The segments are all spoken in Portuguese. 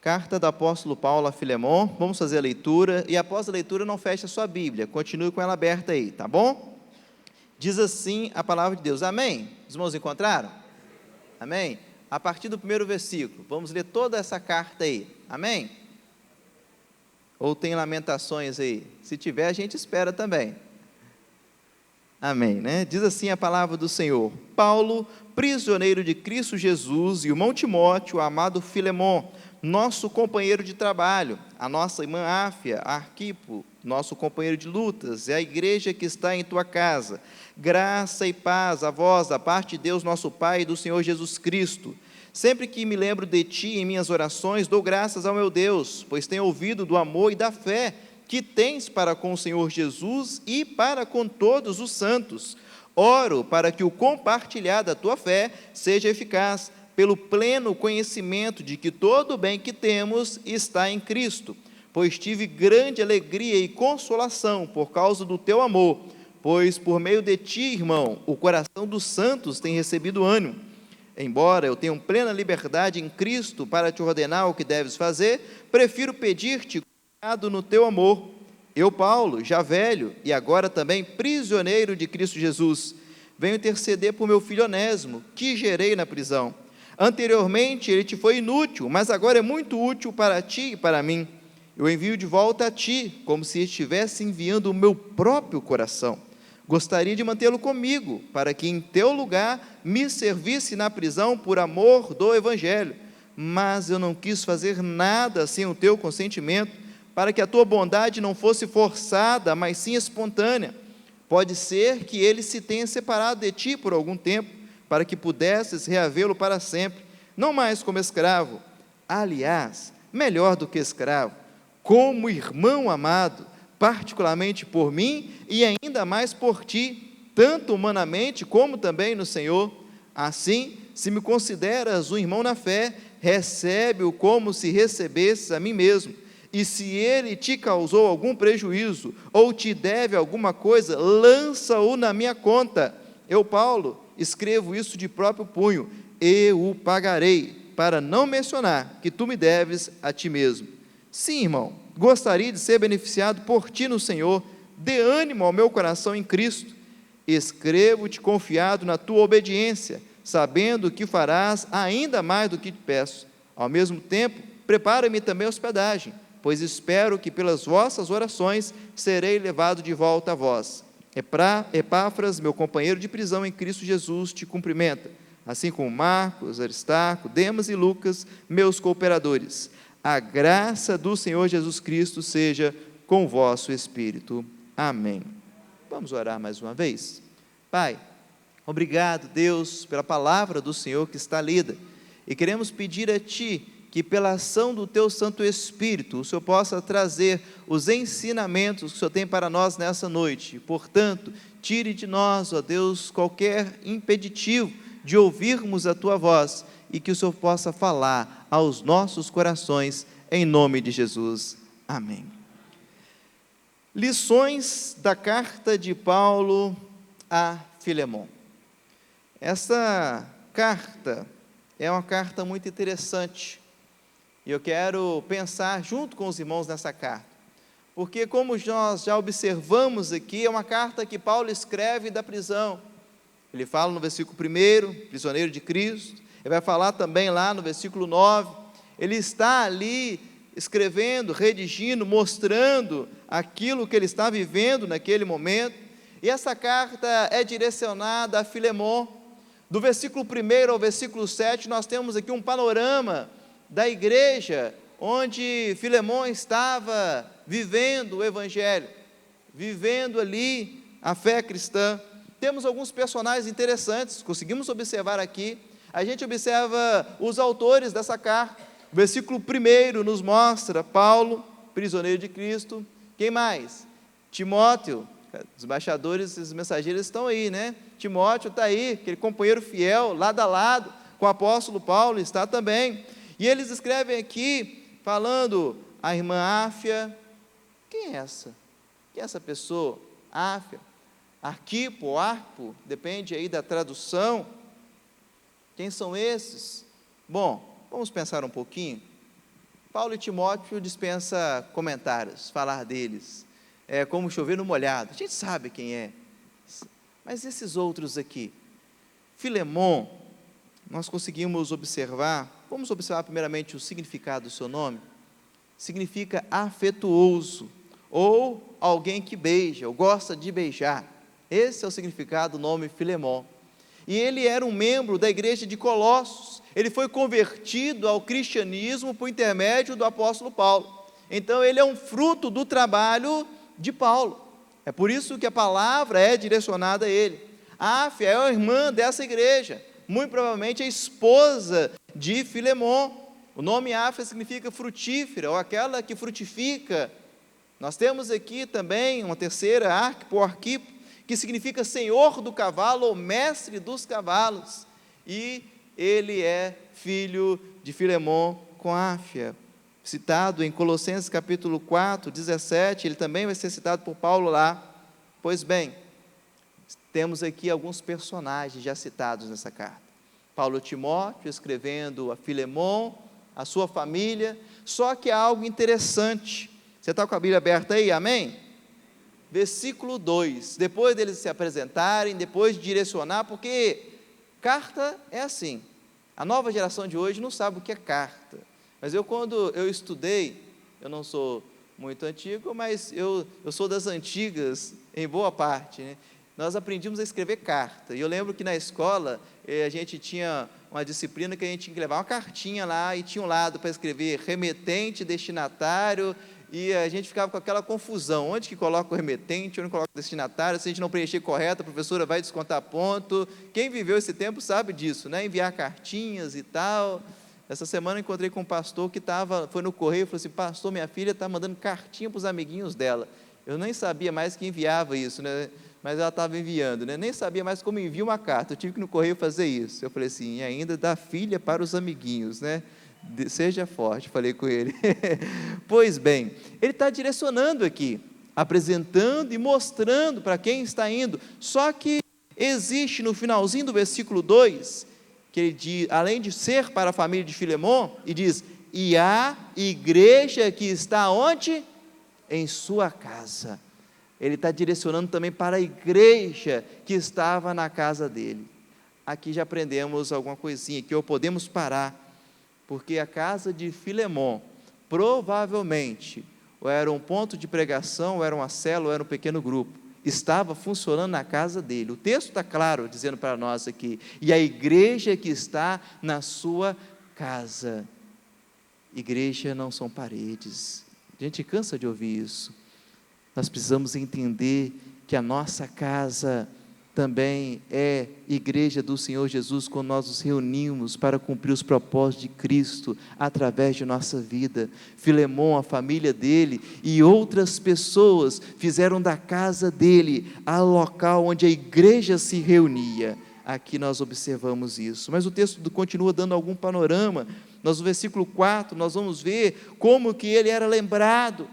Carta do apóstolo Paulo a Filemon, vamos fazer a leitura, e após a leitura não feche a sua Bíblia, continue com ela aberta aí, tá bom? Diz assim a palavra de Deus, amém? Os irmãos encontraram? Amém? A partir do primeiro versículo, vamos ler toda essa carta aí, amém? Ou tem lamentações aí? Se tiver, a gente espera também. Amém, né? Diz assim a palavra do Senhor, Paulo, prisioneiro de Cristo Jesus, e o irmão Timóteo, o amado Filemon, nosso companheiro de trabalho, a nossa irmã Áfia, Arquipo, nosso companheiro de lutas, e a igreja que está em tua casa, graça e paz a vós, da parte de Deus nosso Pai e do Senhor Jesus Cristo. Sempre que me lembro de ti em minhas orações, dou graças ao meu Deus, pois tenho ouvido do amor e da fé que tens para com o Senhor Jesus e para com todos os santos. Oro para que o compartilhar da tua fé seja eficaz, pelo pleno conhecimento de que todo o bem que temos está em Cristo, pois tive grande alegria e consolação por causa do teu amor, pois por meio de ti, irmão, o coração dos santos tem recebido ânimo. Embora eu tenha plena liberdade em Cristo para te ordenar o que deves fazer, prefiro pedir-te cuidado no teu amor. Eu, Paulo, já velho e agora também prisioneiro de Cristo Jesus, venho interceder por meu filho Onésimo, que gerei na prisão. Anteriormente ele te foi inútil, mas agora é muito útil para ti e para mim. Eu envio de volta a ti, como se estivesse enviando o meu próprio coração. Gostaria de mantê-lo comigo, para que em teu lugar me servisse na prisão por amor do Evangelho. Mas eu não quis fazer nada sem o teu consentimento, para que a tua bondade não fosse forçada, mas sim espontânea. Pode ser que ele se tenha separado de ti por algum tempo, para que pudesses reavê-lo para sempre, não mais como escravo, aliás, melhor do que escravo, como irmão amado, particularmente por mim e ainda mais por ti, tanto humanamente como também no Senhor. Assim, se me consideras um irmão na fé, recebe-o como se recebesses a mim mesmo, e se ele te causou algum prejuízo, ou te deve alguma coisa, lança-o na minha conta. Eu, Paulo, escrevo isso de próprio punho, eu o pagarei, para não mencionar que tu me deves a ti mesmo. Sim, irmão, gostaria de ser beneficiado por ti no Senhor, dê ânimo ao meu coração em Cristo. Escrevo-te confiado na tua obediência, sabendo que farás ainda mais do que te peço. Ao mesmo tempo, prepara-me também a hospedagem, pois espero que pelas vossas orações serei levado de volta a vós. Epáfras, meu companheiro de prisão em Cristo Jesus, te cumprimenta, assim como Marcos, Aristarco, Demas e Lucas, meus cooperadores. A graça do Senhor Jesus Cristo seja com o vosso espírito. Amém. Vamos orar mais uma vez? Pai, obrigado, Deus, pela palavra do Senhor que está lida, e queremos pedir a Ti que pela ação do Teu Santo Espírito, o Senhor possa trazer os ensinamentos que o Senhor tem para nós nessa noite. Portanto, tire de nós, ó Deus, qualquer impeditivo de ouvirmos a Tua voz, e que o Senhor possa falar aos nossos corações, em nome de Jesus. Amém. Lições da carta de Paulo a Filemon. Essa carta é uma carta muito interessante, e eu quero pensar junto com os irmãos nessa carta, porque como nós já observamos aqui, é uma carta que Paulo escreve da prisão. Ele fala no versículo 1, prisioneiro de Cristo, ele vai falar também lá no versículo 9, ele está ali escrevendo, redigindo, mostrando aquilo que ele está vivendo naquele momento, e essa carta é direcionada a Filemon. Do versículo 1 ao versículo 7, nós temos aqui um panorama da igreja, onde Filemon estava vivendo o Evangelho, vivendo ali a fé cristã. Temos alguns personagens interessantes, conseguimos observar aqui. A gente observa os autores dessa carta. O versículo 1 nos mostra Paulo, prisioneiro de Cristo. Quem mais? Timóteo. Os embaixadores e os mensageiros estão aí, né? Timóteo está aí, aquele companheiro fiel, lado a lado com o apóstolo Paulo, está também. E eles escrevem aqui, falando, a irmã Áfia. Quem é essa? Quem é essa pessoa? Áfia. Arquipo ou Arpo, depende aí da tradução. Quem são esses? Bom, vamos pensar um pouquinho. Paulo e Timóteo dispensa comentários, falar deles, é como chover no molhado, a gente sabe quem é, mas esses outros aqui, Filemon, nós conseguimos observar, vamos observar primeiramente o significado do seu nome, significa afetuoso, ou alguém que beija, ou gosta de beijar, esse é o significado do nome Filemon, e ele era um membro da igreja de Colossos, ele foi convertido ao cristianismo por intermédio do apóstolo Paulo, então ele é um fruto do trabalho de Paulo, é por isso que a palavra é direcionada a ele. A Áfia é a irmã dessa igreja, muito provavelmente a esposa de Filemon, o nome Áfia significa frutífera, ou aquela que frutifica. Nós temos aqui também uma terceira, Arquipo, que significa senhor do cavalo, ou mestre dos cavalos, e ele é filho de Filemon com Áfia, citado em Colossenses capítulo 4, 17, ele também vai ser citado por Paulo lá. Pois bem, temos aqui alguns personagens já citados nessa carta, Paulo e Timóteo escrevendo a Filemon, a sua família, só que há algo interessante, você está com a Bíblia aberta aí, amém? Versículo 2, depois deles se apresentarem, depois de direcionar, porque carta é assim, a nova geração de hoje não sabe o que é carta, mas quando eu estudei, eu não sou muito antigo, mas eu sou das antigas, em boa parte, né? Nós aprendimos a escrever carta, e eu lembro que na escola, a gente tinha uma disciplina que a gente tinha que levar uma cartinha lá, e tinha um lado para escrever remetente, destinatário, e a gente ficava com aquela confusão, onde que coloca o remetente, onde coloca o destinatário, se a gente não preencher correto, a professora vai descontar ponto. Quem viveu esse tempo sabe disso, né? Enviar cartinhas e tal. Essa semana eu encontrei com um pastor que foi no correio e falou assim: pastor, minha filha está mandando cartinha para os amiguinhos dela. Eu nem sabia mais que enviava isso, né? Mas ela estava enviando, né? Nem sabia mais como envia uma carta, eu tive que ir no correio fazer isso. Eu falei assim: e ainda dá filha para os amiguinhos, né? Seja forte, falei com ele. Pois bem, ele está direcionando aqui, apresentando e mostrando para quem está indo, só que existe no finalzinho do versículo 2, que ele diz, além de ser para a família de Filemon, e diz, e a igreja que está onde? Em sua casa. Ele está direcionando também para a igreja que estava na casa dele. Aqui já aprendemos alguma coisinha, que podemos parar, porque a casa de Filemon, provavelmente, ou era um ponto de pregação, ou era uma célula, ou era um pequeno grupo, estava funcionando na casa dele. O texto está claro, dizendo para nós aqui, e a igreja que está na sua casa. Igreja não são paredes, a gente cansa de ouvir isso. Nós precisamos entender que a nossa casa também é igreja do Senhor Jesus, quando nós nos reunimos para cumprir os propósitos de Cristo através de nossa vida. Filemon, a família dele e outras pessoas fizeram da casa dele a local onde a igreja se reunia. Aqui nós observamos isso, mas o texto continua dando algum panorama. No versículo 4 nós vamos ver como que ele era lembrado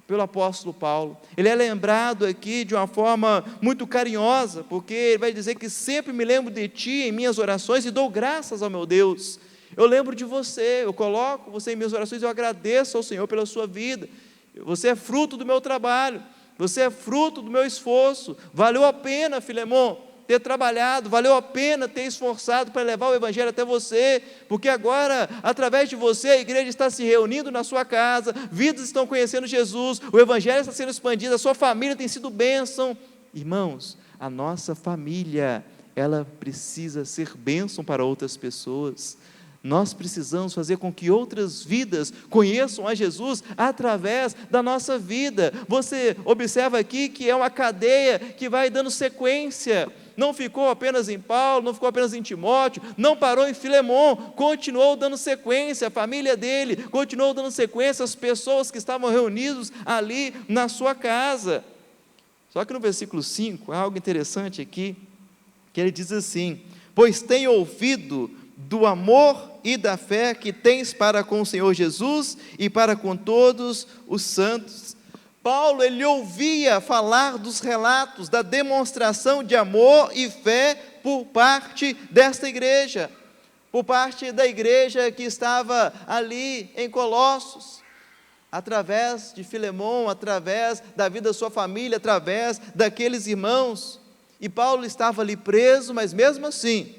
pelo apóstolo Paulo. Ele é lembrado aqui de uma forma muito carinhosa, porque ele vai dizer que sempre me lembro de ti em minhas orações e dou graças ao meu Deus. Eu lembro de você, eu coloco você em minhas orações, eu agradeço ao Senhor pela sua vida. Você é fruto do meu trabalho, você é fruto do meu esforço. Valeu a pena, Filemon, ter trabalhado, valeu a pena ter esforçado para levar o evangelho até você, porque agora, através de você, a igreja está se reunindo na sua casa, vidas estão conhecendo Jesus, o evangelho está sendo expandido, a sua família tem sido bênção. Irmãos, a nossa família, ela precisa ser bênção para outras pessoas. Nós precisamos fazer com que outras vidas conheçam a Jesus através da nossa vida. Você observa aqui que é uma cadeia que vai dando sequência. Não ficou apenas em Paulo, não ficou apenas em Timóteo, não parou em Filemon, continuou dando sequência, a família dele continuou dando sequência, as pessoas que estavam reunidas ali na sua casa. Só que no versículo 5, há algo interessante aqui, que ele diz assim, pois tenho ouvido do amor e da fé que tens para com o Senhor Jesus e para com todos os santos. Paulo, ele ouvia falar dos relatos, da demonstração de amor e fé por parte desta igreja. por parte da igreja que estava ali em Colossos, através de Filemon, através da vida da sua família, através daqueles irmãos. E Paulo estava ali preso, mas mesmo assim,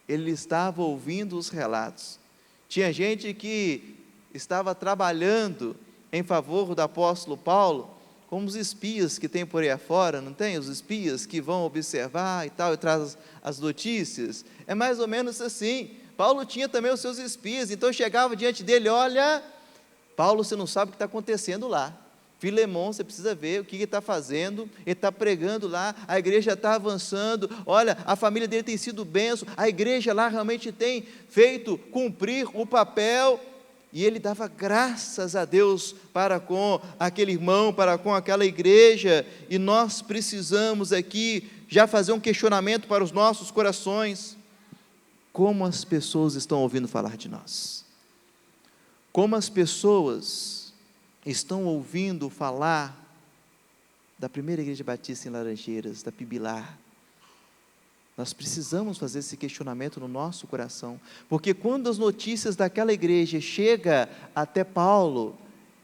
ele estava ouvindo os relatos. Tinha gente que estava trabalhando em favor do apóstolo Paulo, como os espias que tem por aí afora, não tem? Os espias que vão observar e tal, e traz as notícias. É mais ou menos assim. Paulo tinha também os seus espias, então chegava diante dele: olha, Paulo, você não sabe o que está acontecendo lá. Filemon, você precisa ver o que ele está fazendo, ele está pregando lá, a igreja está avançando, olha, a família dele tem sido bênção, a igreja lá realmente tem feito cumprir o papel. E ele dava graças a Deus para com aquele irmão, para com aquela igreja. E nós precisamos aqui já fazer um questionamento para os nossos corações: como as pessoas estão ouvindo falar de nós? Como as pessoas estão ouvindo falar da primeira igreja batista em Laranjeiras, da Pibilar? Nós precisamos fazer esse questionamento no nosso coração, porque quando as notícias daquela igreja chegam até Paulo,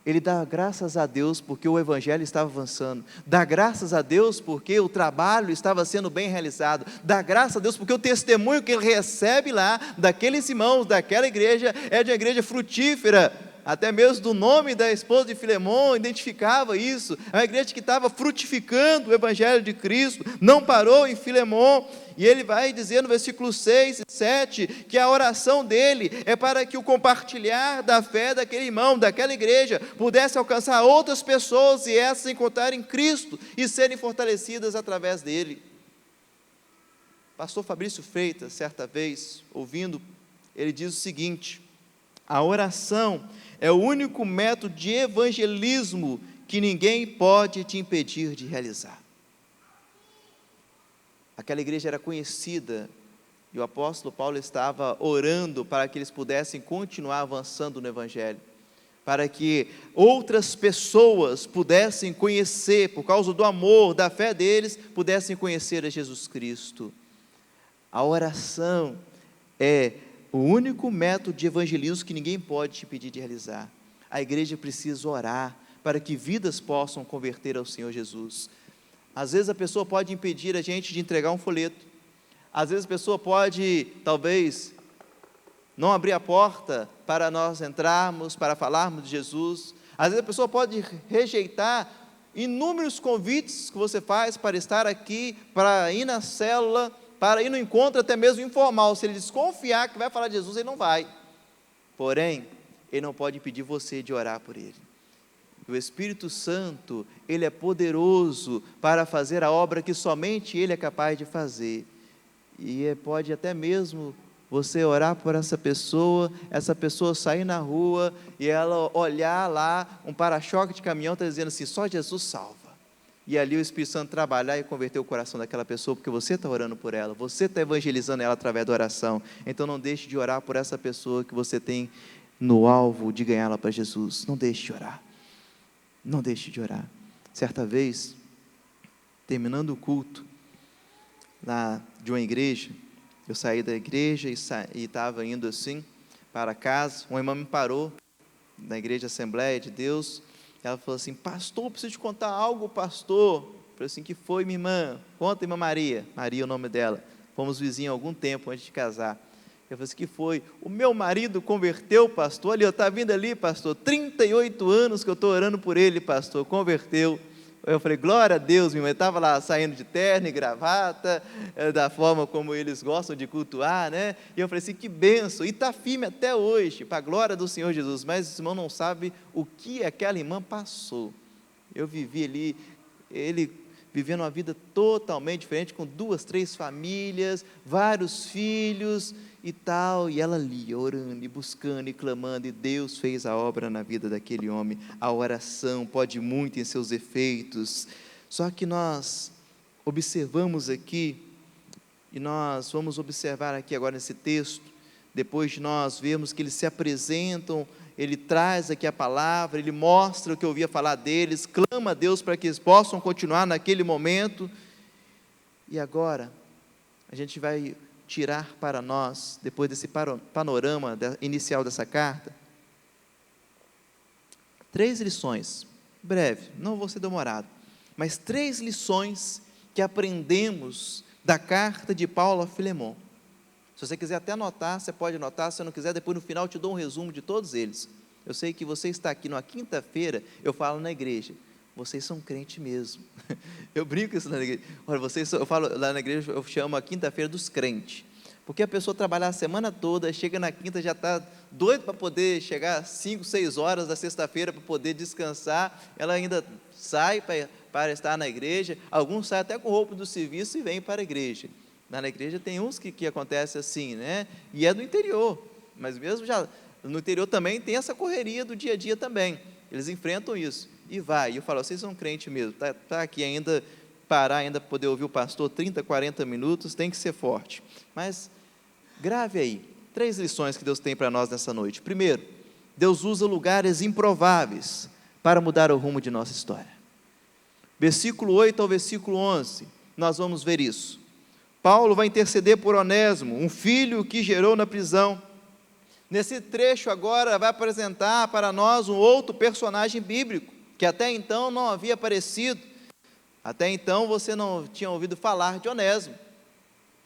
ele dá graças a Deus porque o evangelho estava avançando, dá graças a Deus porque o trabalho estava sendo bem realizado, dá graças a Deus porque o testemunho que ele recebe lá, daqueles irmãos, daquela igreja, é de uma igreja frutífera. Até mesmo do nome da esposa de Filemon identificava isso. É uma igreja que estava frutificando o evangelho de Cristo, não parou em Filemon. E ele vai dizer no versículo 6 e 7, que a oração dele é para que o compartilhar da fé daquele irmão, daquela igreja, pudesse alcançar outras pessoas, e essas encontrarem Cristo e serem fortalecidas através dele. Pastor Fabrício Freitas, certa vez, ouvindo, ele diz o seguinte: a oração é o único método de evangelismo que ninguém pode te impedir de realizar. Aquela igreja era conhecida, e o apóstolo Paulo estava orando para que eles pudessem continuar avançando no evangelho, para que outras pessoas pudessem conhecer, por causa do amor, da fé deles, pudessem conhecer a Jesus Cristo. A oração é o único método de evangelismo que ninguém pode te pedir de realizar. A igreja precisa orar para que vidas possam converter ao Senhor Jesus. Às vezes a pessoa pode impedir a gente de entregar um folheto. Às vezes a pessoa pode, talvez, não abrir a porta para nós entrarmos, para falarmos de Jesus. Às vezes a pessoa pode rejeitar inúmeros convites que você faz para estar aqui, para ir na célula, para ir no encontro até mesmo informal. Se ele desconfiar que vai falar de Jesus, ele não vai. Porém, ele não pode impedir você de orar por ele. O Espírito Santo, ele é poderoso para fazer a obra que somente ele é capaz de fazer. E pode até mesmo você orar por essa pessoa sair na rua e ela olhar lá, um para-choque de caminhão está dizendo assim: só Jesus salva. E ali o Espírito Santo trabalhar e converter o coração daquela pessoa, porque você está orando por ela, você está evangelizando ela através da oração. Então não deixe de orar por essa pessoa que você tem no alvo de ganhá-la para Jesus. Não deixe de orar, não deixe de orar. Certa vez, terminando o culto lá de uma igreja, eu saí da igreja e estava indo assim para casa. Uma irmã me parou na igreja Assembleia de Deus. Ela falou assim: pastor, preciso te contar algo, pastor. Eu falei assim: que foi, minha irmã? Conta, irmã Maria. Maria é o nome dela. Fomos vizinhos há algum tempo antes de casar. Eu falei assim: que foi? O meu marido converteu, pastor. Ali, eu estava vindo ali, pastor. 38 anos que eu estou orando por ele, pastor. Converteu. Eu falei: glória a Deus, minha irmã. Eu estava lá saindo de terno e gravata, da forma como eles gostam de cultuar, né? E eu falei assim: que bênção. E está firme até hoje, para a glória do Senhor Jesus. Mas esse irmão não sabe o que aquela irmã passou. Eu vivi ali, ele vivendo uma vida totalmente diferente, com 2, 3 famílias, vários filhos e tal, e ela ali, orando e buscando e clamando, e Deus fez a obra na vida daquele homem. A oração pode muito em seus efeitos. Só que nós observamos aqui, e nós vamos observar aqui agora nesse texto, depois de nós vermos que eles se apresentam, ele traz aqui a palavra, ele mostra o que eu ouvia falar deles, clama a Deus para que eles possam continuar naquele momento. E agora, a gente vai tirar para nós, depois desse panorama inicial dessa carta? 3 lições, breve, não vou ser demorado, mas 3 lições que aprendemos da carta de Paulo a Filemon. Se você quiser até anotar, você pode anotar, se não quiser, depois no final eu te dou um resumo de todos eles. Eu sei que você está aqui numa quinta-feira, eu falo na igreja, vocês são crente mesmo. Eu brinco isso na igreja. Olha, eu falo lá na igreja, eu chamo a quinta-feira dos crentes. Porque a pessoa trabalhar a semana toda, chega na quinta, já está doido para poder chegar 5, 6 horas da sexta-feira para poder descansar. Ela ainda sai para estar na igreja. Alguns saem até com roupa do serviço e vêm para a igreja. Na igreja tem uns que acontece assim, né? E é do interior. Mas mesmo já no interior também tem essa correria do dia a dia também. Eles enfrentam isso. E vai, e eu falo, vocês são crente mesmo, tá aqui ainda, parar ainda para poder ouvir o pastor 30, 40 minutos, tem que ser forte. Mas, grave aí, 3 lições que Deus tem para nós nessa noite. Primeiro, Deus usa lugares improváveis para mudar o rumo de nossa história. Versículo 8 ao versículo 11, nós vamos ver isso. Paulo vai interceder por Onésimo, um filho que gerou na prisão. Nesse trecho agora vai apresentar para nós um outro personagem bíblico, que até então não havia aparecido. Até então você não tinha ouvido falar de Onésimo,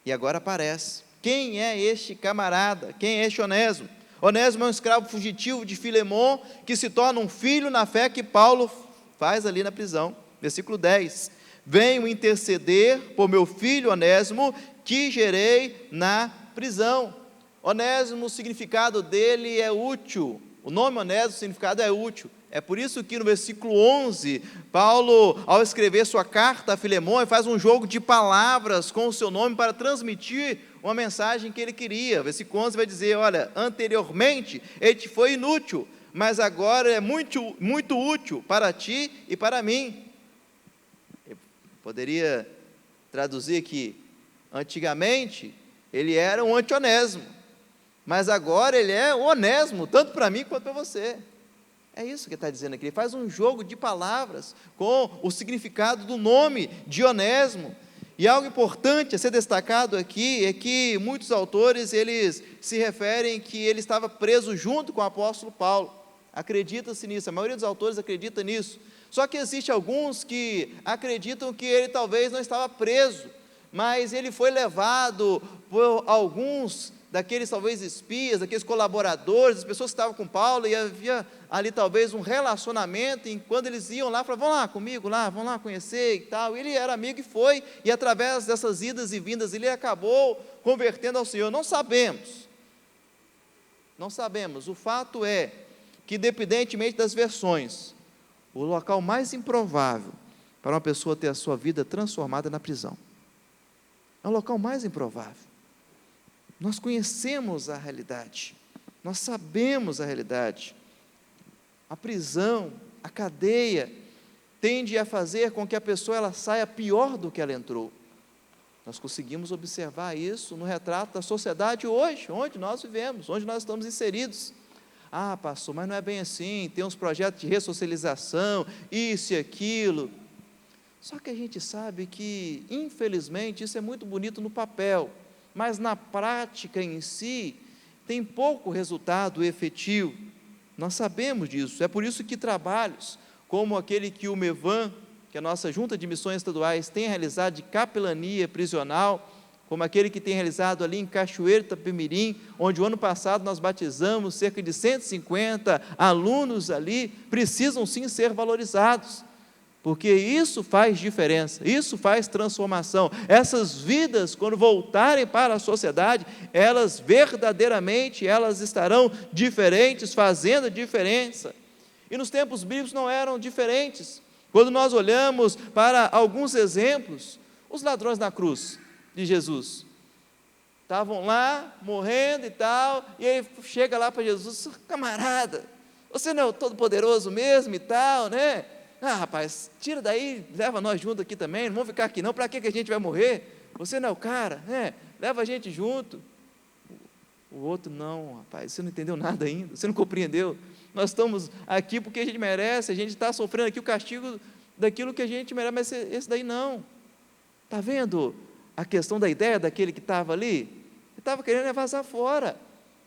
e agora aparece. Quem é este camarada? Quem é este Onésimo? Onésimo é um escravo fugitivo de Filemon, que se torna um filho na fé que Paulo faz ali na prisão. Versículo 10, venho interceder por meu filho Onésimo, que gerei na prisão. Onésimo, o significado dele é útil, o nome Onésimo, o significado é útil. É por isso que no versículo 11, Paulo, ao escrever sua carta a Filemon, faz um jogo de palavras com o seu nome para transmitir uma mensagem que ele queria. Versículo 11 vai dizer, olha, anteriormente ele te foi inútil, mas agora é muito, muito útil para ti e para mim. Eu poderia traduzir aqui, antigamente ele era um anti-Onésimo, mas agora ele é o Onésimo, tanto para mim quanto para você. É isso que ele está dizendo aqui, ele faz um jogo de palavras com o significado do nome de Onésimo. E algo importante a ser destacado aqui é que muitos autores, eles se referem que ele estava preso junto com o apóstolo Paulo. Acredita-se nisso, a maioria dos autores acredita nisso. Só que existe alguns que acreditam que ele talvez não estava preso, mas ele foi levado por alguns daqueles talvez espias, daqueles colaboradores, as pessoas que estavam com Paulo, e havia ali talvez um relacionamento, e quando eles iam lá, falavam, vão lá comigo, lá, vão lá conhecer e tal, ele era amigo e foi, e através dessas idas e vindas, ele acabou convertendo ao Senhor. Não sabemos, o fato é que, independentemente das versões, o local mais improvável para uma pessoa ter a sua vida transformada é na prisão. É o local mais improvável. Nós conhecemos a realidade, nós sabemos a realidade. A prisão, a cadeia, tende a fazer com que a pessoa ela saia pior do que ela entrou. Nós conseguimos observar isso no retrato da sociedade hoje, onde nós vivemos, onde nós estamos inseridos. Ah, pastor, mas não é bem assim, tem uns projetos de ressocialização, isso e aquilo. Só que a gente sabe que, infelizmente, isso é muito bonito no papel, mas na prática em si, tem pouco resultado efetivo. Nós sabemos disso, é por isso que trabalhos como aquele que o MEVAN, que a nossa Junta de Missões Estaduais tem realizado de capelania prisional, como aquele que tem realizado ali em Cachoeiro, Itapemirim, onde o ano passado nós batizamos cerca de 150 alunos ali, precisam sim ser valorizados, porque isso faz diferença, isso faz transformação. Essas vidas, quando voltarem para a sociedade, elas verdadeiramente, elas estarão diferentes, fazendo a diferença. E nos tempos bíblicos não eram diferentes. Quando nós olhamos para alguns exemplos, os ladrões na cruz de Jesus, estavam lá, morrendo e tal, e aí chega lá para Jesus, camarada, você não é o Todo-Poderoso mesmo e tal, né? Ah, rapaz, tira daí, leva nós junto aqui também, não vamos ficar aqui não, para que a gente vai morrer? Você não é o cara, né? Leva a gente junto. O outro, não, rapaz, você não entendeu nada ainda, você não compreendeu. Nós estamos aqui porque a gente merece, a gente está sofrendo aqui o castigo daquilo que a gente merece, mas esse daí não. Está vendo a questão da ideia daquele que estava ali? estava querendo vazar fora.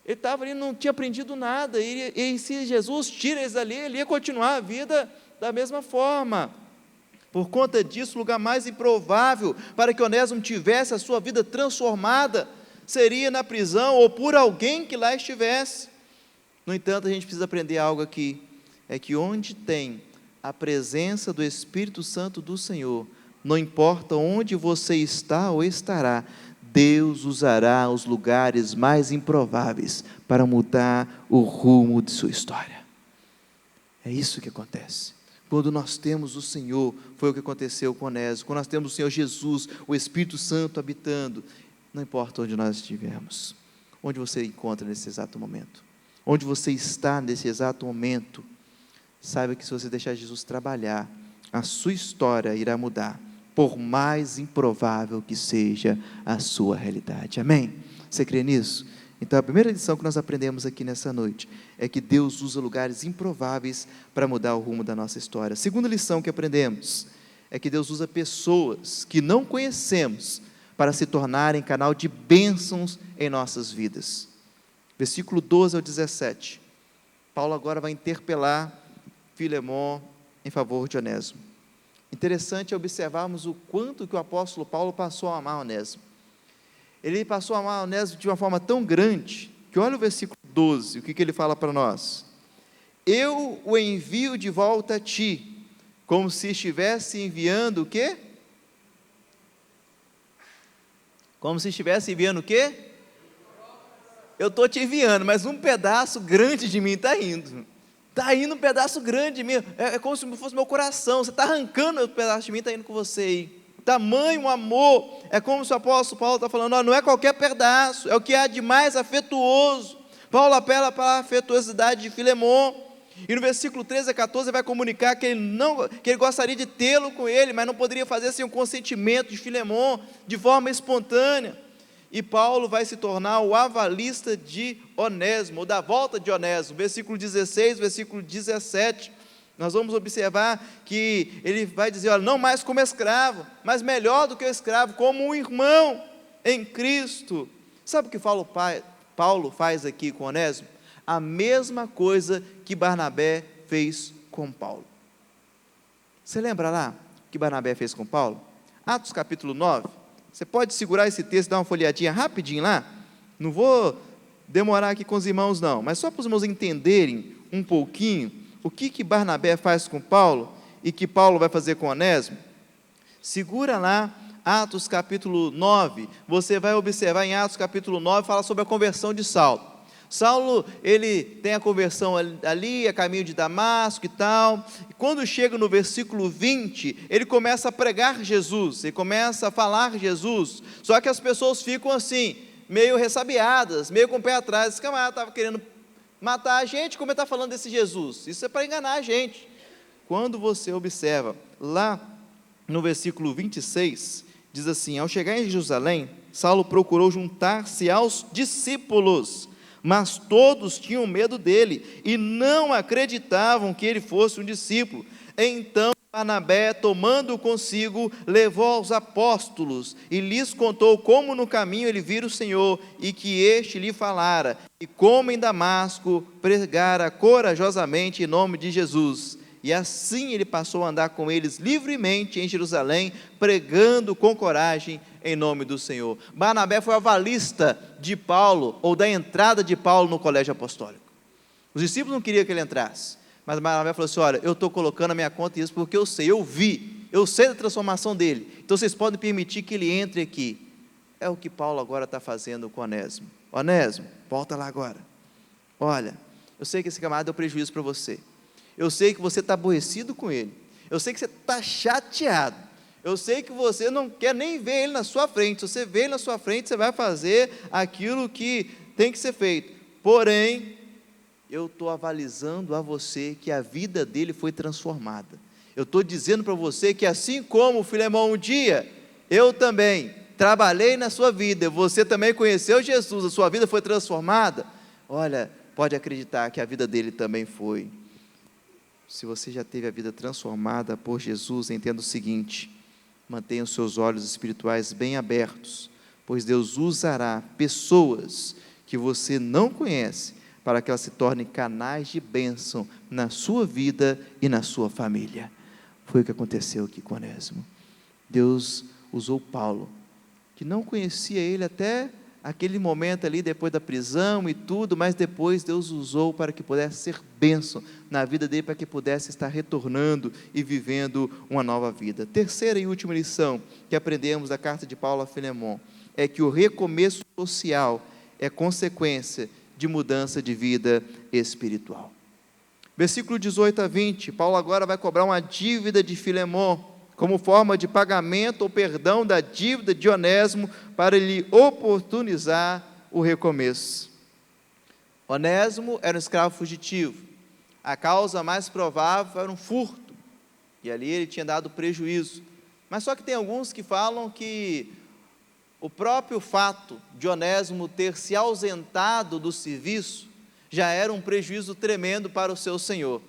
Ele estava ali, não tinha aprendido nada, e se Jesus tira eles dali, ele ia continuar a vida da mesma forma. Por conta disso, o lugar mais improvável para que Onésimo tivesse a sua vida transformada, seria na prisão, ou por alguém que lá estivesse. No entanto, a gente precisa aprender algo aqui, é que onde tem a presença do Espírito Santo do Senhor, não importa onde você está ou estará, Deus usará os lugares mais improváveis para mudar o rumo de sua história. É isso que acontece. Quando nós temos o Senhor, foi o que aconteceu com Onésimo, quando nós temos o Senhor Jesus, o Espírito Santo habitando, não importa onde nós estivermos, onde você encontra nesse exato momento, onde você está nesse exato momento, saiba que se você deixar Jesus trabalhar, a sua história irá mudar, por mais improvável que seja a sua realidade. Amém? Você crê nisso? Então, a primeira lição que nós aprendemos aqui nessa noite é que Deus usa lugares improváveis para mudar o rumo da nossa história. A segunda lição que aprendemos é que Deus usa pessoas que não conhecemos para se tornarem canal de bênçãos em nossas vidas. Versículo 12 ao 17. Paulo agora vai interpelar Filemon em favor de Onésimo. Interessante observarmos o quanto que o apóstolo Paulo passou a amar Onésimo. Ele passou a amar Onésimo de uma forma tão grande, que olha o versículo 12, o que ele fala para nós. Eu o envio de volta a ti, como se estivesse enviando o quê? Como se estivesse enviando o quê? Eu estou te enviando, mas um pedaço grande de mim está indo. Está indo um pedaço grande de mim, é como se fosse meu coração, você está arrancando um pedaço de mim, está indo com você aí. Tamanho amor, é como se o apóstolo Paulo está falando, não é qualquer pedaço, é o que há de mais afetuoso. Paulo apela para a afetuosidade de Filemon, e no versículo 13 a 14 vai comunicar que ele gostaria de tê-lo com ele, mas não poderia fazer sem o consentimento de Filemon, de forma espontânea, e Paulo vai se tornar o avalista de Onésimo, ou da volta de Onésimo, versículo 16, versículo 17, nós vamos observar que ele vai dizer, olha, não mais como escravo, mas melhor do que o escravo, como um irmão em Cristo. Sabe o que Paulo faz aqui com Onésimo? A mesma coisa que Barnabé fez com Paulo. Você lembra lá o que Barnabé fez com Paulo? Atos capítulo 9, você pode segurar esse texto e dar uma folheadinha rapidinho lá? Não vou demorar aqui com os irmãos não, mas só para os irmãos entenderem um pouquinho, o que Barnabé faz com Paulo e que Paulo vai fazer com Onésimo? Segura lá, Atos capítulo 9, você vai observar em Atos capítulo 9, fala sobre a conversão de Saulo. Saulo, ele tem a conversão ali, a caminho de Damasco e tal, e quando chega no versículo 20, ele começa a pregar Jesus, ele começa a falar Jesus, só que as pessoas ficam assim, meio ressabiadas, meio com o pé atrás, esse camarada estava querendo matar a gente, como ele está falando desse Jesus? Isso é para enganar a gente. Quando você observa, lá no versículo 26, diz assim, ao chegar em Jerusalém, Saulo procurou juntar-se aos discípulos, mas todos tinham medo dele, e não acreditavam que ele fosse um discípulo. Então Barnabé, tomando-o consigo, levou aos apóstolos, e lhes contou como no caminho ele vira o Senhor, e que este lhe falara, e como em Damasco pregara corajosamente em nome de Jesus. E assim ele passou a andar com eles livremente em Jerusalém, pregando com coragem em nome do Senhor. Barnabé foi avalista de Paulo, ou da entrada de Paulo no colégio apostólico. Os discípulos não queriam que ele entrasse, mas Barnabé falou assim, olha, eu estou colocando a minha conta isso porque eu sei, eu sei da transformação dele, então vocês podem permitir que ele entre aqui. É o que Paulo agora está fazendo com Onésimo. Onésimo, volta lá agora. Olha, eu sei que esse camarada deu prejuízo para você, eu sei que você está aborrecido com ele, eu sei que você está chateado, eu sei que você não quer nem ver ele na sua frente, se você vê ele na sua frente, você vai fazer aquilo que tem que ser feito, porém, eu estou avalizando a você que a vida dele foi transformada, eu estou dizendo para você que assim como Filemão um dia, eu também trabalhei na sua vida, você também conheceu Jesus, a sua vida foi transformada, olha, pode acreditar que a vida dele também foi. Se você já teve a vida transformada por Jesus, entenda o seguinte, mantenha os seus olhos espirituais bem abertos, pois Deus usará pessoas que você não conhece para que elas se tornem canais de bênção na sua vida e na sua família. Foi o que aconteceu aqui com Onésimo. Deus usou Paulo, que não conhecia ele até aquele momento ali, depois da prisão e tudo, mas depois Deus usou para que pudesse ser bênção na vida dele, para que pudesse estar retornando e vivendo uma nova vida. Terceira e última lição que aprendemos da carta de Paulo a Filemon, é que o recomeço social é consequência de mudança de vida espiritual. Versículo 18 a 20, Paulo agora vai cobrar uma dívida de Filemon, como forma de pagamento ou perdão da dívida de Onésimo, para lhe oportunizar o recomeço. Onésimo era um escravo fugitivo, a causa mais provável era um furto, e ali ele tinha dado prejuízo, mas só que tem alguns que falam que o próprio fato de Onésimo ter se ausentado do serviço já era um prejuízo tremendo para o seu senhor.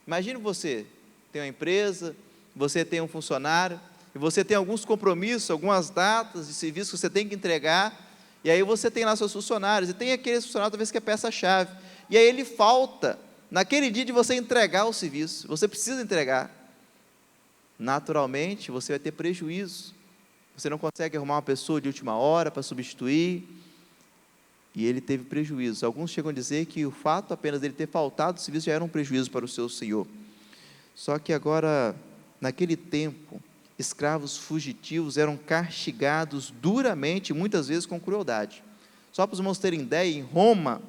Imagine você, tem uma empresa, você tem um funcionário, e você tem alguns compromissos, algumas datas de serviço que você tem que entregar, e aí você tem lá seus funcionários, e tem aquele funcionário talvez que é peça-chave, e aí ele falta, naquele dia de você entregar o serviço, você precisa entregar, naturalmente você vai ter prejuízo, você não consegue arrumar uma pessoa de última hora para substituir, e ele teve prejuízo. Alguns chegam a dizer que o fato apenas dele ter faltado o serviço já era um prejuízo para o seu senhor. Só que agora, naquele tempo, escravos fugitivos eram castigados duramente, muitas vezes com crueldade. Só para os irmãos terem ideia, em Roma,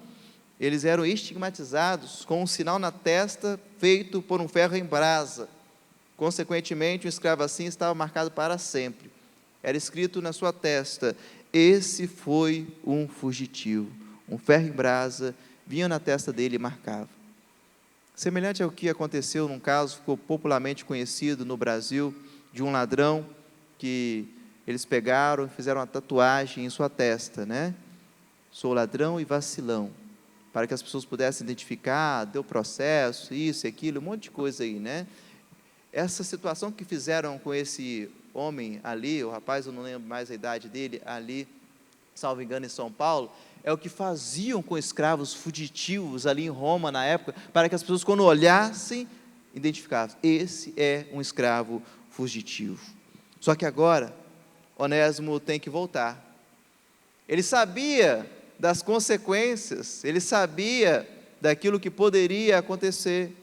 eles eram estigmatizados com um sinal na testa feito por um ferro em brasa. Consequentemente, um escravo assim estava marcado para sempre. Era escrito na sua testa: esse foi um fugitivo. Um ferro em brasa vinha na testa dele e marcava. Semelhante ao que aconteceu num caso, ficou popularmente conhecido no Brasil, de um ladrão que eles pegaram e fizeram uma tatuagem em sua testa, né? Sou ladrão e vacilão, para que as pessoas pudessem identificar, deu processo, isso e aquilo, um monte de coisa aí, né? Essa situação que fizeram com esse homem ali, o rapaz, eu não lembro mais a idade dele, ali, salvo engano, em São Paulo, é o que faziam com escravos fugitivos ali em Roma na época, para que as pessoas, quando olhassem, identificassem: esse é um escravo fugitivo. Só que agora, Onésimo tem que voltar. Ele sabia das consequências, ele sabia daquilo que poderia acontecer,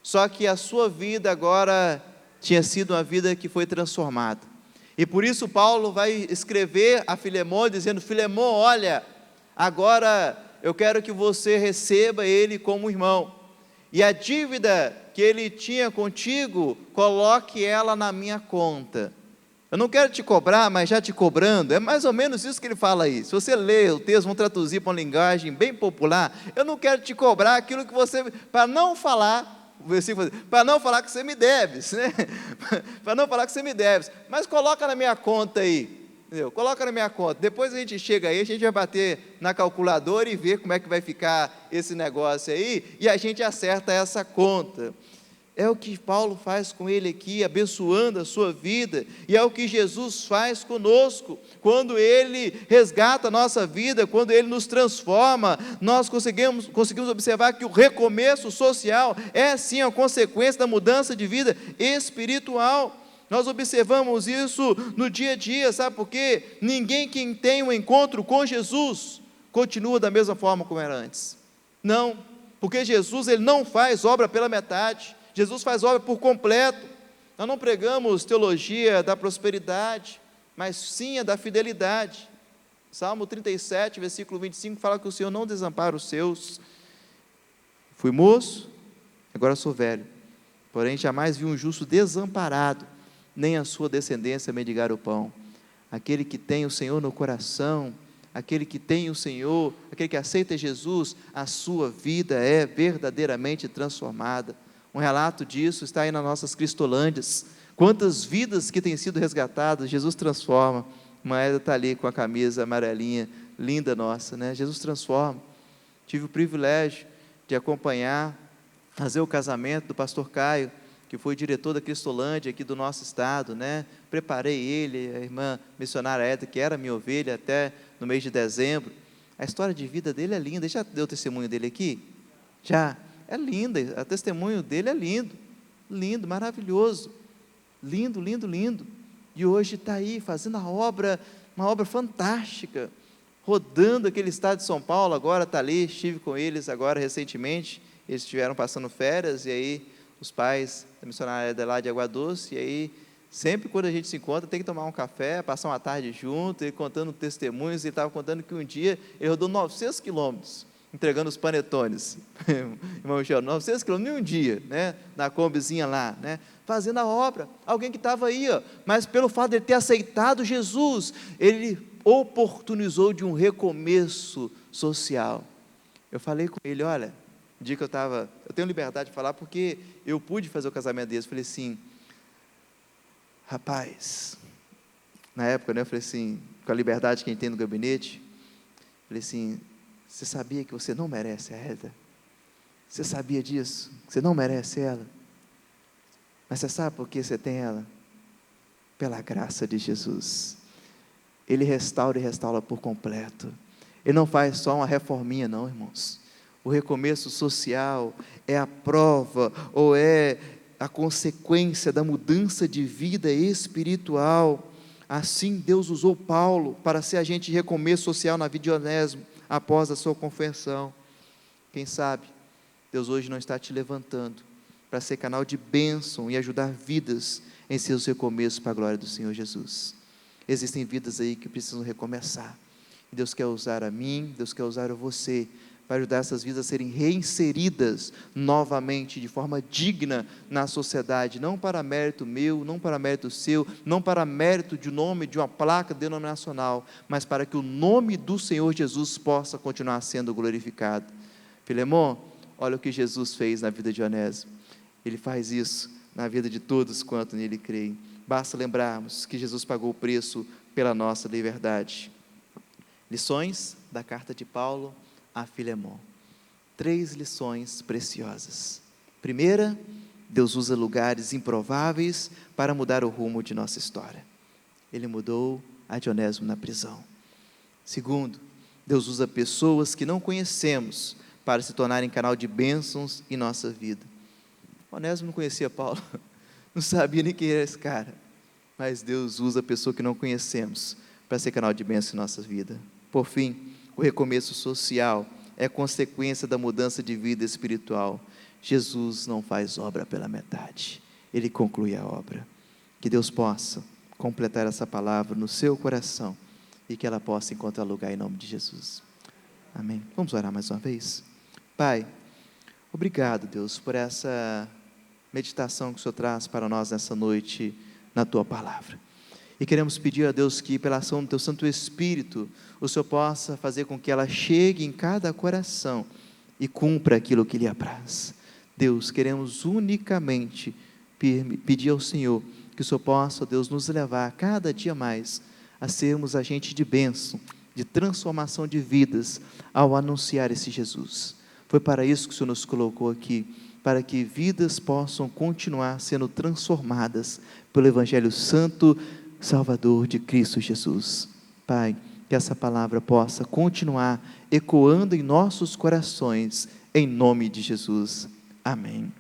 só que a sua vida agora tinha sido uma vida que foi transformada. E por isso Paulo vai escrever a Filemon, dizendo: Filemon, olha, agora eu quero que você receba ele como irmão, e a dívida que ele tinha contigo, coloque ela na minha conta. Eu não quero te cobrar, mas já te cobrando. É mais ou menos isso que ele fala aí. Se você ler o texto, vamos traduzir para uma linguagem bem popular: eu não quero te cobrar aquilo que você, para não falar, o versículo, para não falar que você me deves, né? Para não falar que você me deves, mas coloca na minha conta aí, entendeu? Coloca na minha conta, depois a gente chega aí, a gente vai bater na calculadora e ver como é que vai ficar esse negócio aí, e a gente acerta essa conta. É o que Paulo faz com ele aqui, abençoando a sua vida, e é o que Jesus faz conosco, quando Ele resgata a nossa vida, quando Ele nos transforma. Nós conseguimos observar que o recomeço social é sim a consequência da mudança de vida espiritual. Nós observamos isso no dia a dia, sabe por quê? Ninguém que tem um encontro com Jesus continua da mesma forma como era antes. Não, porque Jesus, Ele não faz obra pela metade, Jesus faz obra por completo. Nós não pregamos teologia da prosperidade, mas sim a da fidelidade. Salmo 37, versículo 25, fala que o Senhor não desampara os seus. Fui moço, agora sou velho, porém jamais vi um justo desamparado, nem a sua descendência mendigar o pão. Aquele que tem o Senhor no coração, aquele que tem o Senhor, aquele que aceita Jesus, a sua vida é verdadeiramente transformada. Um relato disso está aí nas nossas Cristolândias. Quantas vidas que têm sido resgatadas, Jesus transforma. Maeda está ali com a camisa amarelinha, linda nossa, né? Jesus transforma. Tive o privilégio de acompanhar, fazer o casamento do pastor Caio, que foi diretor da Cristolândia aqui do nosso estado, né? Preparei ele, a irmã missionária Eda, que era minha ovelha até no mês de dezembro. A história de vida dele é linda. Já deu testemunho dele aqui? Já. É linda, o testemunho dele é lindo, lindo, maravilhoso, lindo, lindo, lindo. E hoje está aí fazendo uma obra fantástica, rodando aquele estado de São Paulo. Agora está ali, estive com eles agora recentemente. Eles estiveram passando férias, e aí os pais da missionária de lá de Água Doce, e aí sempre quando a gente se encontra tem que tomar um café, passar uma tarde junto, ele contando testemunhos. Ele estava contando que um dia ele rodou 900 quilômetros entregando os panetones, irmão Michel, 900 quilômetros em um dia, né, na combizinha lá, né, fazendo a obra. Alguém que estava aí, ó, mas pelo fato de ele ter aceitado Jesus, ele oportunizou de um recomeço social. Eu falei com ele, olha, no dia que eu tenho liberdade de falar, porque eu pude fazer o casamento deles. Falei assim, rapaz, na época, né, eu falei assim, com a liberdade que a gente tem no gabinete, falei assim, você sabia que você não merece a Eda? Você sabia disso? Que você não merece ela? Mas você sabe por que você tem ela? Pela graça de Jesus. Ele restaura e restaura por completo. Ele não faz só uma reforminha, não, irmãos. O recomeço social é a prova, ou é a consequência da mudança de vida espiritual. Assim, Deus usou Paulo para ser agente de recomeço social na vida de Onésimo, após a sua conversão. Quem sabe, Deus hoje não está te levantando para ser canal de bênção e ajudar vidas em seus recomeços para a glória do Senhor Jesus. Existem vidas aí que precisam recomeçar. Deus quer usar a mim, Deus quer usar a você, para ajudar essas vidas a serem reinseridas novamente, de forma digna na sociedade, não para mérito meu, não para mérito seu, não para mérito de nome de uma placa denominacional, mas para que o nome do Senhor Jesus possa continuar sendo glorificado. Filemon, olha o que Jesus fez na vida de Onésimo. Ele faz isso na vida de todos quanto nele creem. Basta lembrarmos que Jesus pagou o preço pela nossa liberdade. Lições da carta de Paulo a Filemon. 3 lições preciosas. Primeira, Deus usa lugares improváveis para mudar o rumo de nossa história. Ele mudou a de Onésimo na prisão. Segundo, Deus usa pessoas que não conhecemos para se tornarem canal de bênçãos em nossa vida. Onésimo não conhecia Paulo, não sabia nem quem era esse cara, mas Deus usa a pessoa que não conhecemos para ser canal de bênção em nossa vida. Por fim, o recomeço social é consequência da mudança de vida espiritual. Jesus não faz obra pela metade, Ele conclui a obra. Que Deus possa completar essa palavra no seu coração e que ela possa encontrar lugar em nome de Jesus. Amém. Vamos orar mais uma vez? Pai, obrigado, Deus, por essa meditação que o Senhor traz para nós nessa noite na Tua palavra. E queremos pedir a Deus que, pela ação do Teu Santo Espírito, o Senhor possa fazer com que ela chegue em cada coração e cumpra aquilo que lhe apraz. Deus, queremos unicamente pedir ao Senhor que o Senhor possa, Deus, nos levar cada dia mais a sermos agentes de bênção, de transformação de vidas, ao anunciar esse Jesus. Foi para isso que o Senhor nos colocou aqui, para que vidas possam continuar sendo transformadas pelo Evangelho Santo, Salvador de Cristo Jesus. Pai, que essa palavra possa continuar ecoando em nossos corações, em nome de Jesus. Amém.